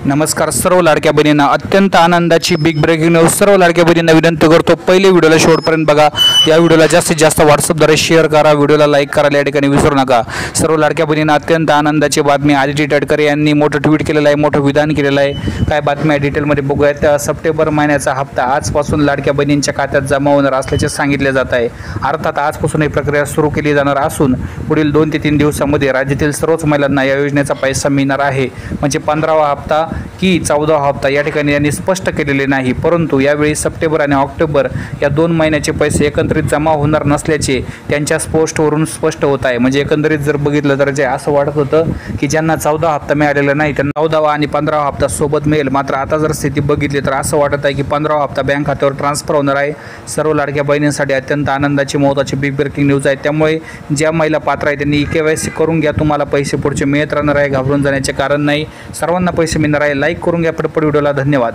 नमस्कार सर्व लाडक्या बहिणींना, अत्यंत आनंदाची बिग ब्रेकिंग न्यूज। सर्व लाडक्या बहिणींना विनंती करतो, पहिले व्हिडिओला शेवटपर्यंत बघा। या व्हिडिओला जास्तीत जास्त व्हॉट्सअपद्वारे शेअर करा, व्हिडिओला लाईक करायला या ठिकाणी विसरू नका। सर्व लाडक्या बहिणींना अत्यंत आनंदाची बातमी, आदिती तटकरे यांनी मोठं ट्विट केलेलं आहे, मोठं विधान केलेलं आहे। काय बातमी आहे डिटेलमध्ये बघूयात। सप्टेंबर महिन्याचा हप्ता आजपासून लाडक्या बहिणींच्या खात्यात जमा होणार असल्याचे सांगितले जात आहे। अर्थात आजपासून ही प्रक्रिया सुरू केली जाणार असून पुढील 2 ते 3 दिवसांमध्ये राज्यातील सर्वच महिलांना या योजनेचा पैसा मिळणार आहे। म्हणजे 15वा हप्ता की 14वा हप्ता या ठिकाणी यांनी स्पष्ट केलेले नाही, परंतु यावेळी सप्टेंबर आणि ऑक्टोबर या 2 महिन्याचे पैसे एकत्रित जमा होणार नसल्याचे त्यांच्या पोस्टवरून स्पष्ट होत आहे। म्हणजे एकंदरीत जर बघितलं तर जे असं वाटत होतं की ज्यांना 14वा हप्ता मिळालेला नाही त्यांना 14वा आणि 15वा हप्ता सोबत मिळेल, मात्र आता जर स्थिती बघितली तर असं वाटत आहे की 15वा हप्ता बँक खात्यावर ट्रान्सफर होणार आहे। सर्व लाडक्या बहिणींसाठी अत्यंत आनंदाची महत्त्वाची बिग ब्रेकिंग न्यूज आहे। त्यामुळे ज्या महिला पात्र आहेत त्यांनी KYC करून घ्या, तुम्हाला पैसे पुढचे मिळत राहणार आहे, घाबरून जाण्याचे कारण नाही। सर्वांना पैसे मिळणार आहे। लाईक करून घ्या पटपट व्हिडिओला। धन्यवाद।